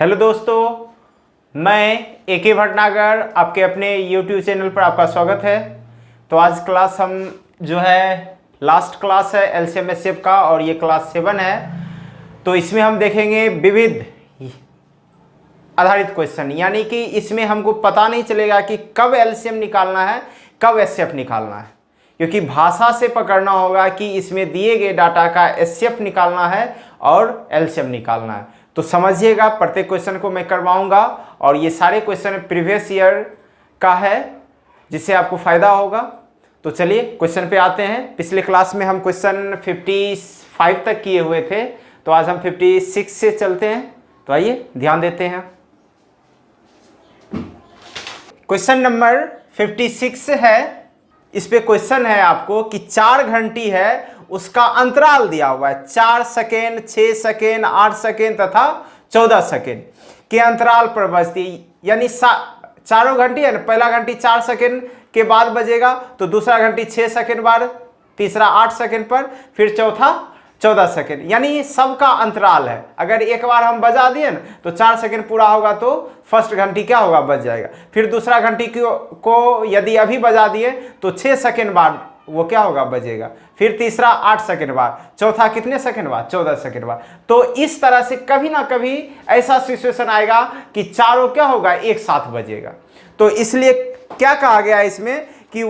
Hello दोस्तों, मैं A K. Bhatnagar आपके अपने YouTube चैनल पर आपका स्वागत है। तो आज क्लास हम जो है लास्ट क्लास है एलसीएम एचसीएफ का और ये क्लास 7 है। तो इसमें हम देखेंगे विविध आधारित क्वेश्चन, यानी कि इसमें हमको पता नहीं चलेगा कि कब एलसीएम निकालना है कब एचसीएफ निकालना है, क्योंकि भाषा से पकड़ना होगा कि इसमें दिए गए डाटा का एचसीएफ निकालना है और एलसीएम निकालना है। तो समझिएगा, प्रत्येक क्वेश्चन को मैं करवाऊंगा और ये सारे क्वेश्चन प्रीवियस ईयर का है जिससे आपको फायदा होगा। तो चलिए क्वेश्चन पे आते हैं। पिछले क्लास में हम क्वेश्चन 55 तक किए हुए थे, तो आज हम 56 से चलते हैं। तो आइए ध्यान देते हैं। क्वेश्चन नंबर 56 है। इस पे क्वेश्चन है आपको कि 4 घंटी है, उसका अंतराल दिया हुआ है 4 सेकेंड, 6 सेकेंड, 8 सेकेंड तथा 14 सेकेंड के अंतराल पर बजती, यानी चारों घंटी है ना। पहला घंटी 4 सेकेंड के बाद बजेगा, तो दूसरा घंटी 6 सेकेंड बाद, तीसरा 8 सेकेंड पर, फिर चौथा 14 सेकेंड, यानी सबका अंतराल है। अगर एक बार हम बजा दिए ना तो 4 सेकेंड पूरा होगा तो फर्स्ट घंटी क्या होगा, बज जाएगा। फिर दूसरा घंटी को यदि अभी बजा दिए तो 6 सेकेंड बाद वो क्या होगा, बजेगा। फिर तीसरा 8 सेकेंड बाद, चौथा कितने सेकेंड बाद, 14 सेकेंड बाद। तो इस तरह से कभी ना कभी ऐसा सिचुएशन आएगा कि चारों क्या होगा, एक साथ बजेगा। तो इसलिए क्या कहा गया इसमें कि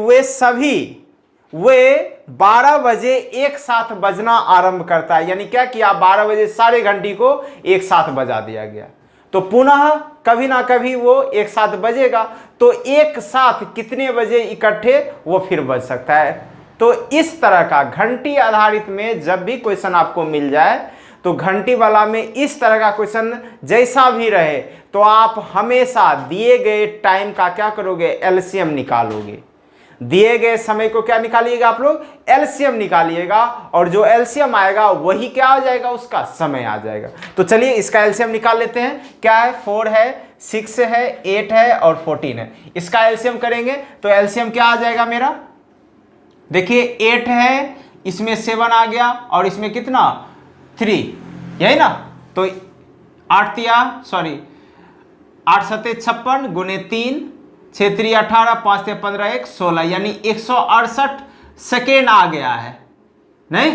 वे 12 बजे एक साथ बजना आरंभ करता है, यानी क्या किया, 12 बजे सारे घंटी को एक साथ बजा दिया गया। तो पुनः कभी ना कभी वो एक साथ बजेगा, तो एक साथ कितने बजे इकट्ठे वो फिर बज सकता है। तो इस तरह का घंटी आधारित में जब भी क्वेश्चन आपको मिल जाए, तो घंटी वाला में इस तरह का क्वेश्चन जैसा भी रहे, तो आप हमेशा दिए गए टाइम का क्या करोगे, एलसीएम निकालोगे। दिए गए समय को क्या निकालिएगा आप लोग, एलसीएम निकालिएगा, और जो एलसीएम आएगा वही क्या आ जाएगा, उसका समय आ जाएगा। तो चलिए इसका एलसीएम निकाल लेते हैं। क्या है, 4 है, 6 है, 8 है और 14 है। इसका एलसीएम करेंगे तो एलसीएम क्या आ जाएगा मेरा, देखिए 8 है, इसमें 7 आ गया और इसमें कितना 3, यही ना। तो 8 7 56 गुने 3, 6 3 18, 5 3 15, 1 16, यानी 168 सेकेंड आ गया है। नहीं,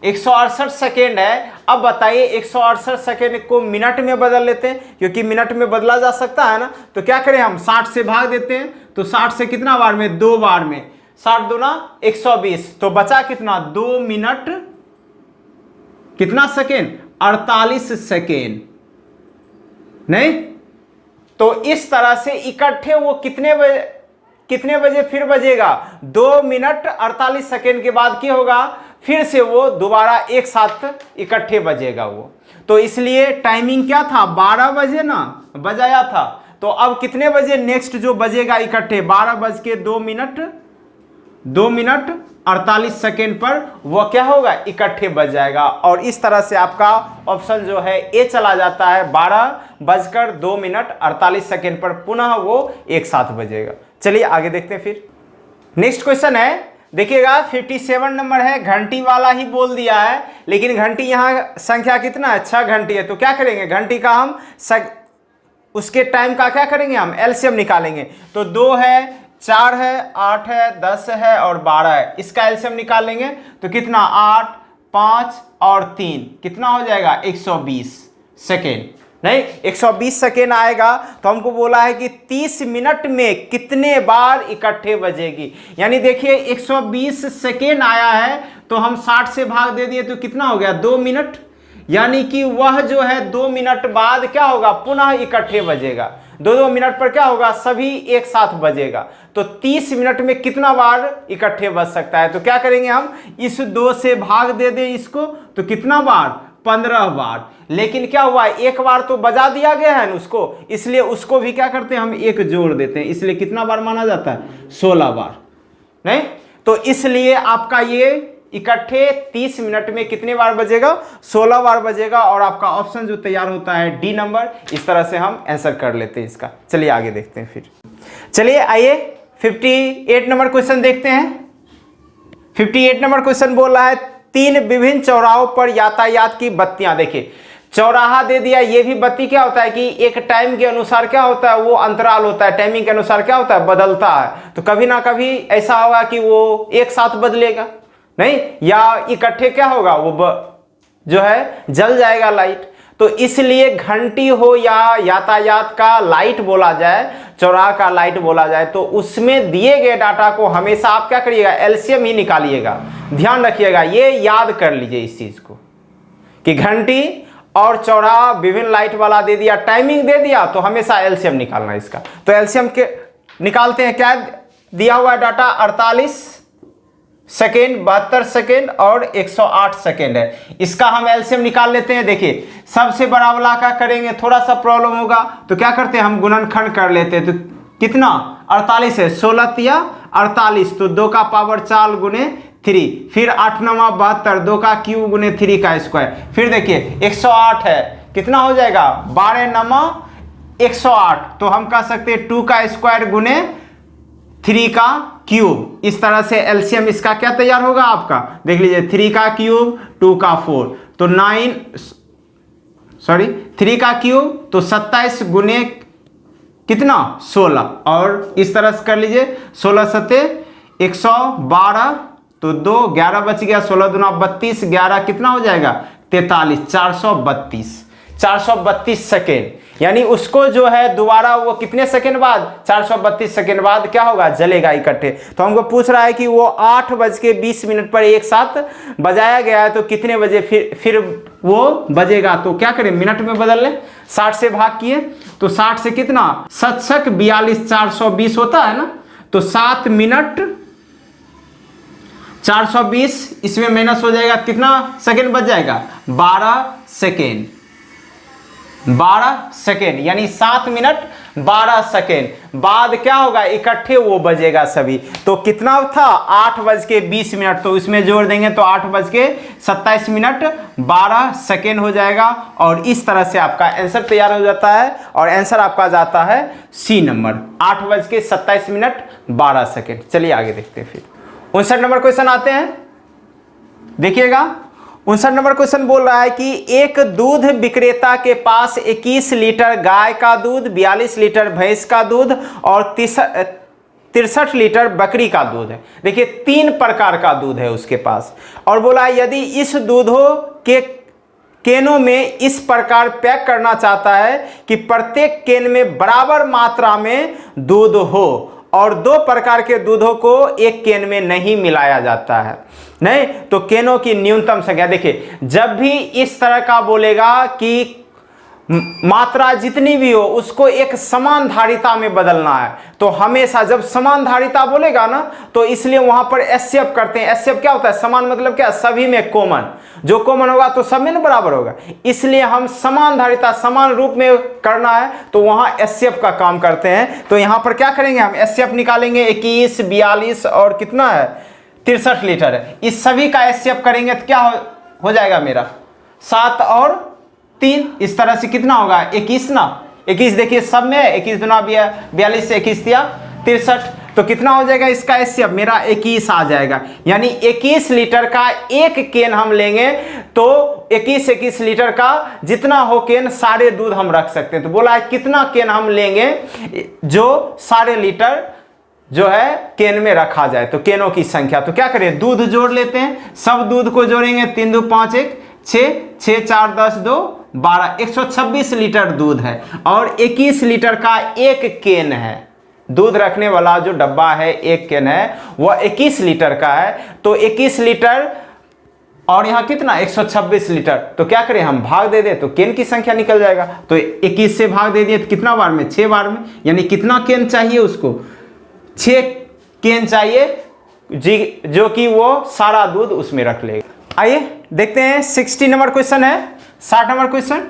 168 सेकेंड है। अब बताइए 168 सेकेंड को मिनट में बदल लेते हैं, क्योंकि मिनट में बदला जा सकता है ना। तो क्या करें, हम 60 से भाग देते हैं, तो 60 से कितना बार में, 2 बार में, 60 दूना 120, तो बचा कितना, 2 मिनट कितना सेकेंड, 48 सेकेंड। नहीं, तो इस तरह से इकट्ठे वो कितने बजे फिर बजेगा, 2 मिनट 48 सेकेंड के बाद क्या होगा, फिर से वो दोबारा एक साथ इकट्ठे बजेगा वो। तो इसलिए टाइमिंग क्या था, 12 बजे ना बजाया था। तो अब कितने बजे नेक्स्ट जो बजेगा इकट्ठे, 2 मिनट 48 सेकेंड पर वो क्या होगा, इकट्ठे बज जाएगा। और इस तरह से आपका ऑप्शन जो है ए चला जाता है, 12 मिनट 48 सेकेंड पर पुनः वो एक साथ बजेगा। चलिए आगे देखते हैं फिर। नेक्स्ट क्वेश्चन है, देखिएगा 57 नंबर है। घंटी वाला ही बोल दिया है, लेकिन घंटी यहाँ संख्या कितना है, 6 घंटी है। तो क्या करेंगे, घंटी का हम उसके टाइम का क्या करेंगे, हम एलसीएम निकालेंगे। तो 2 है, 4 है, 8 है, 10 है और 12 है। इसका एलसीएम निकाल लेंगे तो कितना, 8, 5 और 3 कितना हो जाएगा, 120 सेकेंड। नहीं, 120 सेकेंड आएगा। तो हमको बोला है कि 30 मिनट में कितने बार इकट्ठे बजेगी, यानी देखिए 120 सेकेंड आया है, तो हम 60 से भाग दे दिए तो कितना हो गया, 2 मिनट, यानी कि वह जो है 2 मिनट बाद क्या होगा, पुनः इकट्ठे बजेगा। 2 मिनट पर क्या होगा, सभी एक साथ बजेगा। तो 30 मिनट में कितना बार इकट्ठे बज सकता है। तो क्या करेंगे, हम इस 2 से भाग दे दें इसको, तो कितना बार, 15 बार। लेकिन क्या हुआ, एक बार तो बजा दिया गया है ना उसको, इसलिए उसको भी क्या करते हैं, हम एक जोड़ देते हैं, इसलिए कितना बार माना जाता है, 16 बार। नहीं, तो इसलिए आपका ये इकट्ठे 30 मिनट में कितने बार बजेगा, 16 बार बजेगा। और आपका ऑप्शन जो तैयार होता है डी नंबर। इस तरह से हम आंसर कर लेते हैं इसका। चलिए आगे देखते हैं फिर। चलिए आइए 58 नंबर क्वेश्चन देखते हैं। 58 नंबर क्वेश्चन बोल रहा है 3 विभिन्न चौराहों पर यातायात की बत्तियां। देखिए चौराहा दे दिया, ये भी बत्ती क्या होता है कि एक टाइम के अनुसार क्या होता है, वो अंतराल होता है, टाइमिंग के अनुसार क्या होता है, बदलता है। तो कभी ना कभी ऐसा होगा कि वो एक साथ बदलेगा नहीं, या इकट्ठे क्या होगा, वो जो है जल जाएगा लाइट। तो इसलिए घंटी हो या यातायात का लाइट बोला जाए, चौराहा का लाइट बोला जाए, तो उसमें दिए गए डाटा को हमेशा आप क्या करिएगा, एलसीएम ही निकालिएगा। ध्यान रखिएगा, ये याद कर लीजिए इस चीज को कि घंटी और चौराहा विभिन्न लाइट वाला दे दिया, टाइमिंग दे दिया, तो हमेशा एलसीएम निकालना इसका। तो एलसीएम के निकालते हैं, क्या दिया हुआ है डाटा, 48 सेकेंड, 72 सेकेंड और 108 सेकेंड है। इसका हम एलसीएम निकाल लेते हैं। देखिए सबसे बड़ा वाला का करेंगे, थोड़ा सा प्रॉब्लम होगा, तो क्या करते हैं, हम गुणनखंड कर लेते हैं। तो कितना, 48 है, 16 तिया 48, तो 2 का पावर 4 गुने 3, फिर 8 9 72, 2 का क्यूब गुने 3 का स्क्वायर। फिर देखिए 108 है, कितना हो जाएगा, 12 9 108, तो हम कह सकते हैं 2 का स्क्वायर गुने 3 का क्यूब। इस तरह से एलसीएम इसका क्या तैयार होगा आपका, देख लीजिए, 3 का क्यूब 2 का 4, तो 3 का क्यूब तो 27 गुने कितना, 16, और इस तरह से कर लीजिए, 16 सत्ते 112, तो 2 11 बच गया, 16 दूना 32, 11 कितना हो जाएगा, 43, 432 सेकेंड। यानी उसको जो है दोबारा वो कितने सेकेंड बाद, 432 सेकेंड बाद क्या होगा, जलेगा इकट्ठे। तो हमको पूछ रहा है कि वो 8:20 पर एक साथ बजाया गया है, तो कितने बजे फिर वो बजेगा। तो क्या करें, मिनट में बदल लें, 60 से भाग किए, तो 60 से कितना, 7 42, 420 होता है ना, तो 7 मिनट 420, इसमें माइनस हो जाएगा, कितना सेकेंड बच जाएगा, 12 सेकेंड, 12 सेकेंड, यानी 7 मिनट 12 सेकेंड बाद क्या होगा, इकट्ठे वो बजेगा सभी। तो कितना था, 8:20, तो इसमें जोड़ देंगे तो 8:27 12 सेकेंड हो जाएगा। और इस तरह से आपका आंसर तैयार हो जाता है, और आंसर आपका जाता है सी नंबर, 8:27 12 सेकेंड। चलिए आगे देखते हैं। फिर 59 नंबर क्वेश्चन आते हैं, देखिएगा। 59 नंबर क्वेश्चन बोल रहा है कि एक दूध विक्रेता के पास 21 लीटर गाय का दूध, 42 लीटर भैंस का दूध और 63 लीटर बकरी का दूध है। देखिए 3 प्रकार का दूध है उसके पास, और बोला यदि इस दूधों के केनों में इस प्रकार पैक करना चाहता है कि प्रत्येक केन में बराबर मात्रा में दूध हो, और 2 प्रकार के दूधों को एक केन में नहीं मिलाया जाता है, नहीं, तो केनों की न्यूनतम संख्या। देखिए जब भी इस तरह का बोलेगा कि मात्रा जितनी भी हो उसको एक समान धारिता में बदलना है, तो हमेशा जब समान धारिता बोलेगा ना, तो इसलिए वहां पर एसएफ करते हैं। एसएफ क्या होता है, समान मतलब क्या, सभी में कॉमन, जो कॉमन होगा तो सब में बराबर होगा, इसलिए हम समान धारिता समान रूप में करना है, तो वहां एसएफ का काम करते हैं। तो यहां पर क्या करेंगे, हम एसएफ निकालेंगे, 21 42 और कितना है, 63 लीटर है। इस सभी का एसएफ करेंगे तो क्या हो जाएगा मेरा, 7 और 3, इस तरह से कितना होगा, 21 ना, 21 देखिए सब में है, 21 दूना 42 से 21 दिया 63, तो कितना हो जाएगा इसका एसएफ मेरा 21 आ जाएगा। यानी 21 लीटर का एक केन हम लेंगे, तो 21 लीटर का जितना हो केन सारे दूध हम रख सकते हैं। तो बोला है कितना केन हम लेंगे जो सारे लीटर जो है केन में रखा जाए, तो केनों की संख्या। तो क्या करें, दूध जोड़ लेते हैं, सब दूध को जोड़ेंगे, 3 2 5 1 6 6 4 10 2 12, 126 लीटर दूध है, और 21 लीटर का एक केन है, दूध रखने वाला जो डब्बा है एक केन है, वह 21 लीटर का है। तो 21 लीटर और यहाँ कितना, 126 लीटर, तो क्या करें हम भाग दे दे, तो केन की संख्या निकल जाएगा। तो 21 से भाग दे दिए तो कितना बार में, 6 बार में, यानी कितना केन चाहिए उसको, 6 केन चाहिए, जो कि वो सारा दूध उसमें रख लेगा। आइए देखते हैं 60 नंबर क्वेश्चन है। 60 नंबर क्वेश्चन,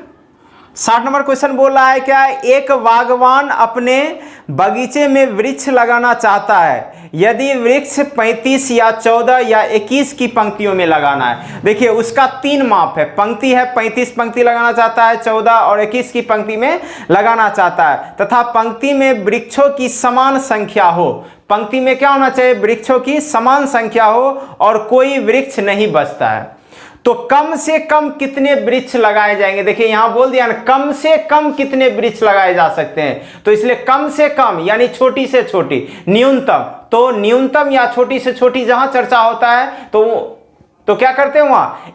60 नंबर क्वेश्चन बोल रहा है क्या, एक बागवान अपने बगीचे में वृक्ष लगाना चाहता है, यदि वृक्ष 35 या 14 या 21 की पंक्तियों में लगाना है। देखिए उसका 3 माप है, पंक्ति है, 35 पंक्ति लगाना चाहता है, 14 और 21 की पंक्ति में लगाना चाहता है, तथा पंक्ति में वृक्षों की समान संख्या हो। पंक्ति में क्या होना चाहिए, वृक्षों की समान संख्या हो, और कोई वृक्ष नहीं बचता है। तो कम से कम कितने वृक्ष लगाए जाएंगे, देखिए यहां बोल दिया ना, कम से कम कितने वृक्ष लगाए जा सकते हैं, तो इसलिए कम से कम यानी छोटी से छोटी, न्यूनतम, तो न्यूनतम या छोटी से छोटी जहां चर्चा होता है तो क्या करते हैं वहां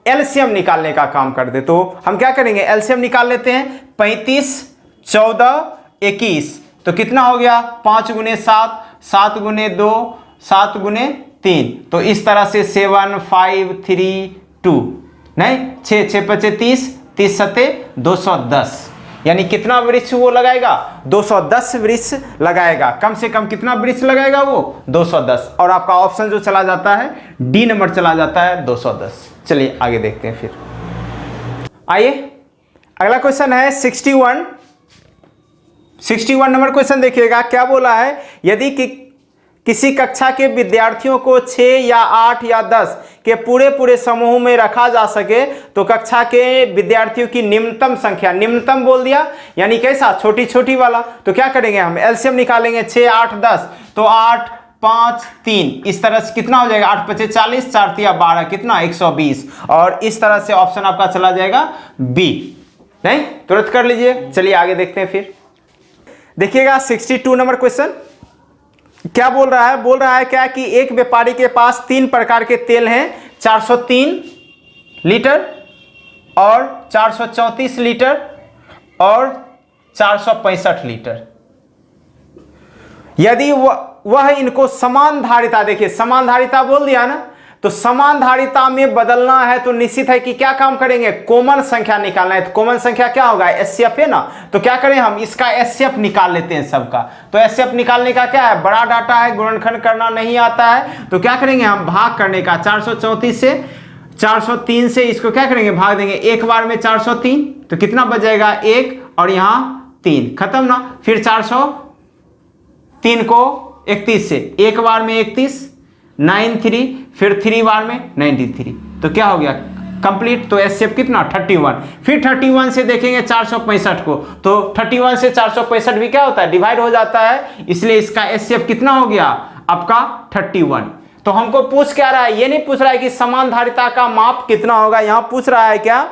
एलसीएम निकालने का काम करते। तो हम क्या करेंगे, एलसीएम निकाल लेते हैं। 35, 14, 21, तो कितना हो गया, 5 गुने 7, 7 गुने 2, 7 गुने 3, तो इस तरह से 7, 5, 3, 2, नहीं 6, 6 5 30, 30 7 210, यानी कितना वृक्ष वो लगाएगा, 210 वृक्ष लगाएगा। कम से कम कितना वृक्ष लगाएगा वो, 210, और आपका ऑप्शन जो चला जाता है डी नंबर चला जाता है 210। चलिए आगे देखते हैं फिर। आइए अगला क्वेश्चन है 61 नंबर क्वेश्चन देखिएगा, क्या बोला है, यदि किसी कक्षा के विद्यार्थियों को 6 या 8 या 10 के पूरे समूह में रखा जा सके तो कक्षा के विद्यार्थियों की निम्नतम संख्या, निम्नतम बोल दिया यानी कैसा, छोटी छोटी वाला, तो क्या करेंगे हम एलसीएम निकालेंगे, 6 8 10, तो 8 5 3, इस तरह से कितना हो जाएगा, 8 5 40, 4 3 12, कितना 120, और इस तरह से ऑप्शन आपका चला जाएगा बी। नहीं, तुरंत कर लीजिए। चलिए आगे देखते हैं फिर। देखिएगा 62 नंबर क्वेश्चन क्या बोल रहा है, बोल रहा है क्या कि एक व्यापारी के पास 3 प्रकार के तेल हैं, 403 लीटर और 434 लीटर और 465 लीटर। यदि वह इनको समान धारिता, देखिए समान धारिता बोल दिया ना, तो समान धारिता में बदलना है तो निश्चित है कि क्या काम करेंगे, कॉमन संख्या निकालना है। तो कॉमन संख्या क्या होगा, एचसीएफ है ना, तो क्या करें हम इसका एचसीएफ निकाल लेते हैं सबका। तो एचसीएफ निकालने का क्या है, बड़ा डाटा है, गुणनखंड करना नहीं आता है, तो क्या करेंगे हम भाग करने का, 434 से 403 से इसको क्या करेंगे भाग देंगे, एक बार में 403, तो कितना बच जाएगा 1 और यहाँ 3, खत्म ना। फिर 403 को 31 से एक बार में 31, 93, फिर 3 बार में 93, तो क्या हो गया कंप्लीट। तो एचसीएफ कितना 31, फिर 31 से देखेंगे 465 को, तो 31 से 465 भी क्या होता है, डिवाइड हो जाता है, इसलिए इसका एचसीएफ कितना हो गया आपका 31। तो हमको पूछ क्या रहा है, ये नहीं पूछ रहा है कि समान धारिता का माप कितना होगा, यहां पूछ रहा है क्या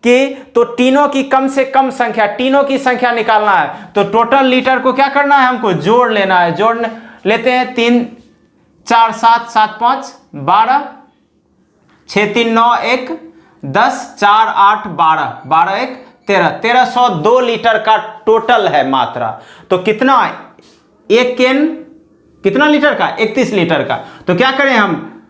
कि तो तीनों की कम से कम संख्या, तीनों की संख्या निकालना है। तो टोटल लीटर को क्या करना है, हमको जोड़ लेना है, जोड़ लेते हैं, 3 4 7 7 5 12, 6 3 9 1 10 4 8 12, 12 1 13, 1302 लीटर का टोटल है मात्रा। तो कितना, एक केन कितना लीटर का, 31 लीटर का। तो क्या करें हम,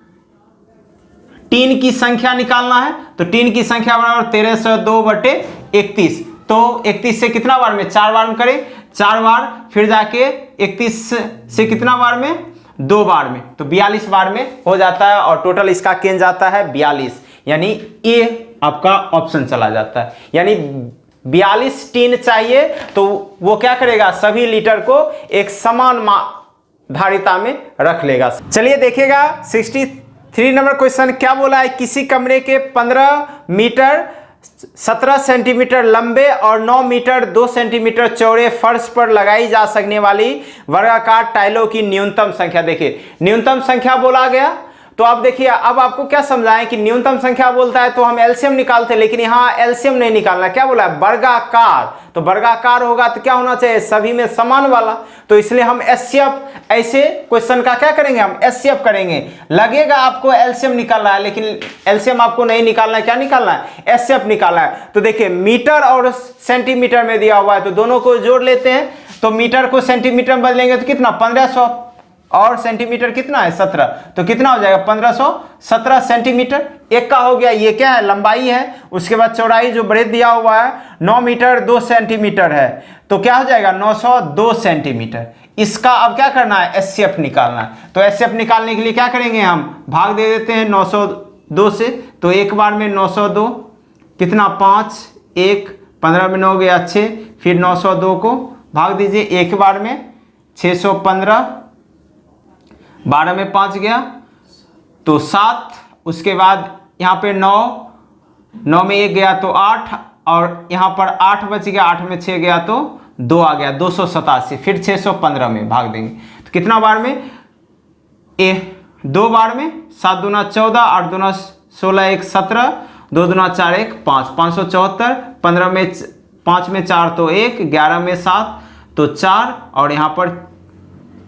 टीन की संख्या निकालना है, तो टीन की संख्या बराबर 1302/31, तो 31 से कितना बार में, 4 बार में करें, 4 बार, फिर जाके 31 से कितना बार में, 2 बार में, तो 42 बार में हो जाता है, और टोटल इसका केन जाता है 42, यानी ये आपका ऑप्शन चला जाता है। यानी 42 टीन चाहिए, तो वो क्या करेगा, सभी लीटर को एक समान धारिता में रख लेगा। चलिए देखिएगा 63 नंबर क्वेश्चन क्या बोला है, किसी कमरे के 15 मीटर 17 सेंटीमीटर लंबे और 9 मीटर 2 सेंटीमीटर चौड़े फर्श पर लगाई जा सकने वाली वर्गाकार टाइलों की न्यूनतम संख्या। देखिए न्यूनतम संख्या बोला गया, तो आप देखिए अब आपको क्या समझाएं कि न्यूनतम संख्या बोलता है तो हम एलसीएम निकालते, लेकिन यहाँ एलसीएम नहीं निकालना, क्या बोला है, वर्गाकार। तो वर्गाकार होगा तो क्या होना चाहिए, सभी में समान वाला, तो इसलिए हम एचसीएफ, ऐसे क्वेश्चन का क्या करेंगे, हम एचसीएफ करेंगे। लगेगा आपको एलसीएम निकालना है, लेकिन एलसीएम आपको नहीं निकालना है, क्या निकालना है, एचसीएफ निकालना है। तो देखिए मीटर और सेंटीमीटर में दिया हुआ है, तो दोनों को जोड़ लेते हैं, तो मीटर को सेंटीमीटर में बदलेंगे तो कितना 1500, और सेंटीमीटर कितना है 17, तो कितना हो जाएगा 1517 सेंटीमीटर। एक का हो गया, ये क्या है, लंबाई है, उसके बाद चौड़ाई जो ब्रेथ दिया हुआ है 9 मीटर 2 सेंटीमीटर है, तो क्या हो जाएगा 902 सेंटीमीटर। इसका अब क्या करना है, एचसीएफ निकालना है। तो एचसीएफ निकालने के लिए क्या करेंगे, हम भाग दे देते हैं 902 से, तो एक बार में 902 कितना 5, 1 15 में 9 गया 6, फिर 902 को भाग दीजिए एक बार में 615, 12 में 5 गया तो 7, उसके बाद यहाँ पे 9 में 1 गया तो 8, और यहाँ पर 8 बच गया, 8 में 6 गया तो 2 आ गया, 287, फिर 615 में भाग देंगे तो कितना बार में, 2 बार में, 7 दूना 14, 8 दूना 16 1 17, 2 दूना 4 1 5, 574, 15 में 5 में 4 तो 1, 11 में 7 तो 4 और यहाँ पर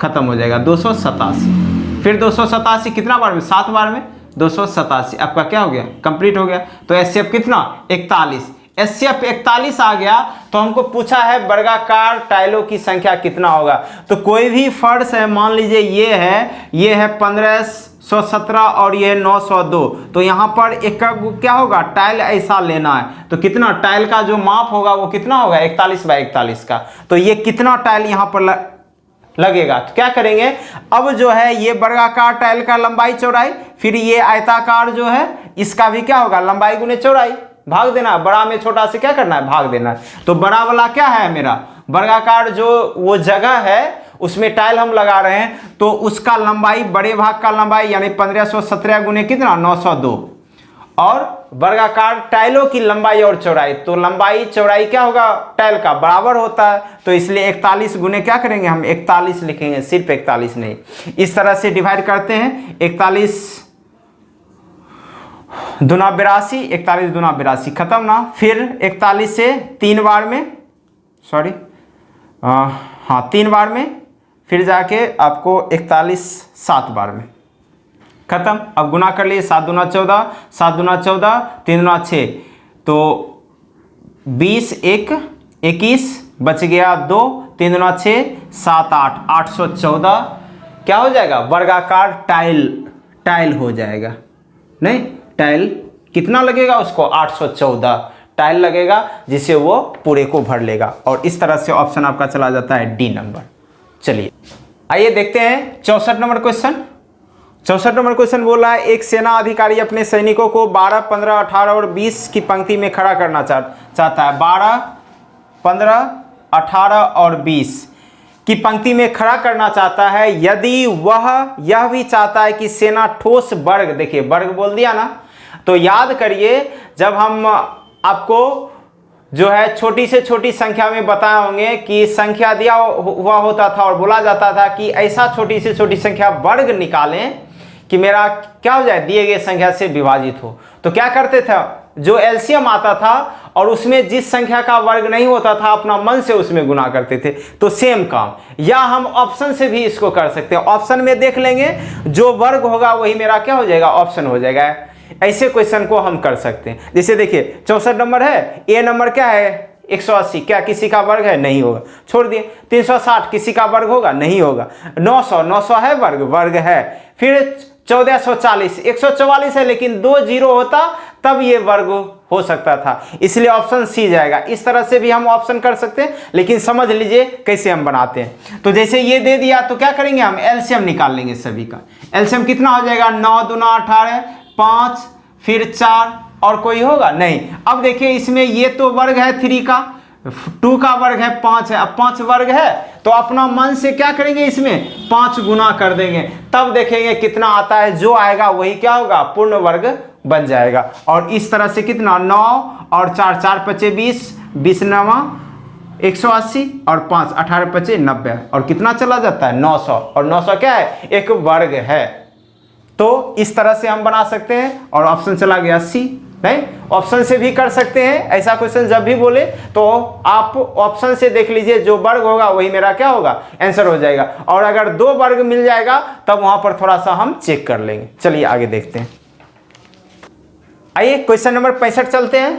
खत्म हो जाएगा 287। फिर 287 कितना बार में? 7 बार में 287 आपका क्या हो गया? कंप्लीट हो गया। तो एचसीएफ कितना? 41। एचसीएफ 41 आ गया। तो हमको पूछा है वर्गाकार टाइलों की संख्या कितना होगा। तो कोई भी फर्श है, मान लीजिए ये है 1517 और ये 902। तो यहाँ पर एक क्या होगा? टाइल ऐसा लेना है। तो कितना टाइल का जो माप होगा वो कितना होगा? 41 बाय 41 का। तो ये कितना टाइल यहाँ पर लगेगा? तो क्या करेंगे, अब जो है ये वर्गाकार टाइल का लंबाई चौड़ाई, फिर ये आयताकार जो है इसका भी क्या होगा? लंबाई गुने चौड़ाई, भाग देना। बड़ा में छोटा से क्या करना है? भाग देना है। तो बड़ा वाला क्या है मेरा? वर्गाकार जो वो जगह है उसमें टाइल हम लगा रहे हैं, तो उसका लंबाई, बड़े भाग का लंबाई यानी 1517 गुने कितना? 902। और वर्गाकार टाइलों की लंबाई और चौड़ाई, तो लंबाई चौड़ाई क्या होगा? टाइल का बराबर होता है। तो इसलिए 41 गुने क्या करेंगे हम? 41 लिखेंगे, सिर्फ 41 नहीं। इस तरह से डिवाइड करते हैं। 41 दूना 82, 41 दूना 82, खत्म ना। फिर 41 से 3 बार में, सॉरी हाँ 3 बार में, फिर जाके आपको 41 7 बार में, खत्म। अब गुना कर लिए, 7 दूना 14, 7 दूना 14, 3 दूना 6, तो 20 1 21, बच गया 2, 3 दूना 6 7 8, 814 क्या हो जाएगा? वर्गाकार टाइल हो जाएगा। नहीं, टाइल कितना लगेगा उसको? 814 टाइल लगेगा, जिसे वो पूरे को भर लेगा। और इस तरह से ऑप्शन आपका चला जाता है डी नंबर। चलिए आइए देखते हैं 64 नंबर क्वेश्चन। 64 नंबर क्वेश्चन बोल रहा है, एक सेना अधिकारी अपने सैनिकों को 12, 15, 18 और 20 की पंक्ति में खड़ा करना चाहता है। 12, 15, 18 और 20 की पंक्ति में खड़ा करना चाहता है। यदि वह यह भी चाहता है कि सेना ठोस वर्ग, देखिए वर्ग बोल दिया ना, तो याद करिए जब हम आपको जो है छोटी से छोटी संख्या में बताए होंगे कि संख्या दिया हुआ होता था और बोला जाता था कि ऐसा छोटी से छोटी संख्या वर्ग निकालें कि मेरा क्या हो जाए? दिए गए संख्या से विभाजित हो। तो क्या करते थे, जो एलसीएम आता था और उसमें जिस संख्या का वर्ग नहीं होता था अपना मन से उसमें गुना करते थे। तो सेम काम, या हम ऑप्शन से भी इसको कर सकते हैं। ऑप्शन में देख लेंगे, जो वर्ग होगा वही मेरा क्या हो जाएगा? ऑप्शन हो जाएगा। ऐसे क्वेश्चन को हम कर सकते हैं। जैसे देखिए 64 नंबर है, ए नंबर क्या है? 180, क्या किसी का वर्ग है? नहीं होगा, छोड़ दिए। 360 किसी का वर्ग होगा? नहीं होगा। 900 है वर्ग है। फिर 1440, 144 है लेकिन 2 जीरो होता तब ये वर्ग हो सकता था, इसलिए ऑप्शन सी जाएगा। इस तरह से भी हम ऑप्शन कर सकते हैं, लेकिन समझ लीजिए कैसे हम बनाते हैं। तो जैसे ये दे दिया तो क्या करेंगे हम? एलसीएम निकाल लेंगे सभी का। एलसीएम कितना हो जाएगा? 9 दूना 18, 5 फिर 4 और कोई होगा नहीं। अब देखिए इसमें ये तो वर्ग है 3 का, 2 का वर्ग है 5 है। अब 5 वर्ग है तो अपना मन से क्या करेंगे? इसमें 5 गुना कर देंगे, तब देखेंगे कितना आता है। जो आएगा वही क्या होगा? पूर्ण वर्ग बन जाएगा। और इस तरह से कितना? 9 और 4, 4 पचे 20, 20 9 180 और 5 18 पचे 90 और कितना चला जाता है? 900। और 900 क्या है? एक वर्ग है। तो इस तरह से हम बना सकते हैं और ऑप्शन चला गया सी। नहीं, ऑप्शन से भी कर सकते हैं। ऐसा क्वेश्चन जब भी बोले तो आप ऑप्शन से देख लीजिए, जो वर्ग होगा वही मेरा क्या होगा? आंसर हो जाएगा। और अगर 2 वर्ग मिल जाएगा तब वहां पर थोड़ा सा हम चेक कर लेंगे। चलिए आगे देखते हैं। आइए क्वेश्चन नंबर 65 चलते हैं।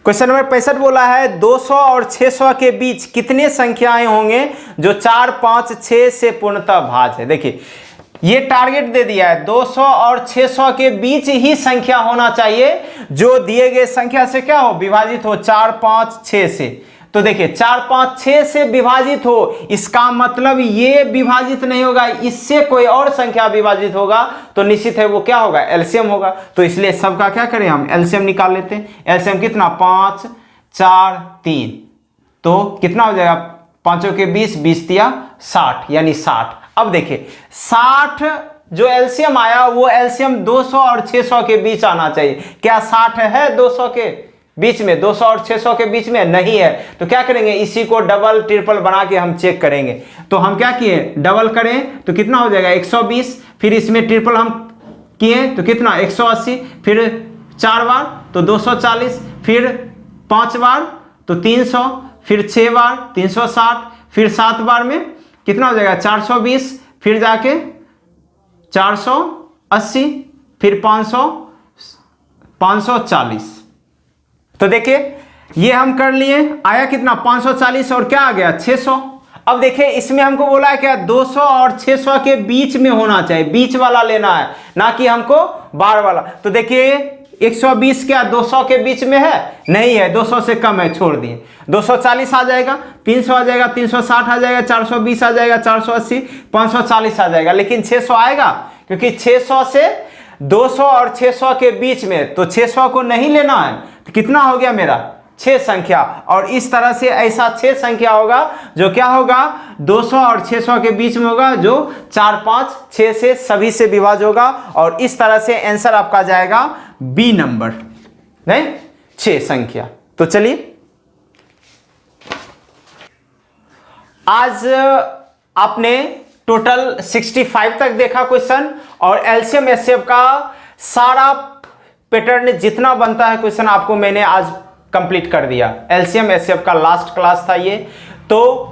क्वेश्चन नंबर 65 बोला है 200 और 600 के बीच कितने संख्याएं होंगे जो 4, 5, 6 से पूर्णतः भाज्य है। देखिए ये टारगेट दे दिया है, 200 और 600 के बीच ही संख्या होना चाहिए जो दिए गए संख्या से क्या हो? विभाजित हो। 4, 5, 6 से। तो देखिए 4, 5, 6 से विभाजित हो, इसका मतलब ये विभाजित नहीं होगा, इससे कोई और संख्या विभाजित होगा तो निश्चित है वो क्या होगा? एलसीएम होगा। तो इसलिए सबका क्या करें हम? एलसीएम निकाल लेते हैं। एलसीएम कितना? 5, 4, 3, तो कितना हो जाएगा? 5 के 20, 20 दिया 60 यानी 60। अब देखिए 60 जो एलसीएम आया वो एलसीएम 200 और 600 के बीच आना चाहिए। क्या 60 है 200 के बीच में? 200 और 600 के बीच में नहीं है। तो क्या करेंगे? इसी को डबल ट्रिपल बना के हम चेक करेंगे। तो हम क्या किए? डबल करें तो कितना हो जाएगा? 120। फिर इसमें ट्रिपल हम किए तो कितना 180, फिर 4 बार तो 240, फिर 5 बार तो 300, फिर 6 बार 360, फिर 7 बार में कितना हो जाएगा 420, फिर जाके 480, फिर 500, 540। तो देखिए ये हम कर लिए, आया कितना 540 और क्या आ गया 600। अब देखिए इसमें हमको बोला है क्या 200 और 600 के बीच में होना चाहिए, बीच वाला लेना है, ना कि हमको बार वाला। तो देखिए 120 क्या 200 के बीच में है? नहीं है, 200 से कम है, छोड़ दिए। 240 आ जाएगा, 300 आ जाएगा, 360 आ जाएगा, 420 आ जाएगा, 480, 540 आ जाएगा, लेकिन 600 आएगा क्योंकि 600 से 200 और 600 के बीच में, तो 600 को नहीं लेना है। तो कितना हो गया मेरा 6 संख्या। और इस तरह से ऐसा 6 संख्या होगा जो क्या होगा 200 और 600 के बीच में होगा, जो 4, 5, 6 से सभी से विभाज्य होगा। और इस तरह से आंसर आपका जाएगा बी नंबर, नहीं 6 संख्या। तो चलिए आज आपने टोटल 65 तक देखा क्वेश्चन, और एलसीएम एचसीएफ का सारा पैटर्न जितना बनता है क्वेश्चन आपको मैंने आज कंप्लीट कर दिया। एलसीएम एचसीएफ का लास्ट क्लास था ये। तो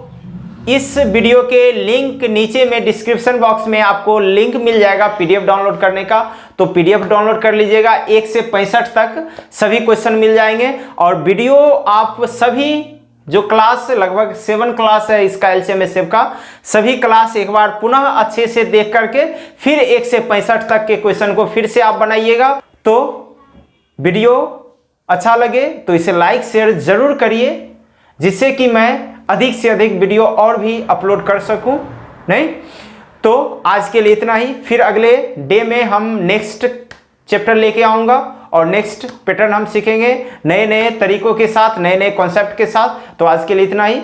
इस वीडियो के लिंक नीचे में डिस्क्रिप्शन बॉक्स में आपको लिंक मिल जाएगा पीडीएफ डाउनलोड करने का, तो पीडीएफ डाउनलोड कर लीजिएगा। 1 से 65 तक सभी क्वेश्चन मिल जाएंगे। और वीडियो आप सभी जो क्लास लगभग 7 क्लास है इसका एलसीएम एचसीएफ का, सभी क्लास एक बार पुनः अच्छे से देख करके फिर 1 से 65 तक के क्वेश्चन को फिर से आप बनाइएगा। तो वीडियो अच्छा लगे तो इसे लाइक शेयर जरूर करिए, जिससे कि मैं अधिक से अधिक वीडियो और भी अपलोड कर सकूं। नहीं तो आज के लिए इतना ही, फिर अगले डे में हम नेक्स्ट चैप्टर लेके आऊंगा और नेक्स्ट पैटर्न हम सीखेंगे नए नए तरीकों के साथ, नए नए कॉन्सेप्ट के साथ। तो आज के लिए इतना ही,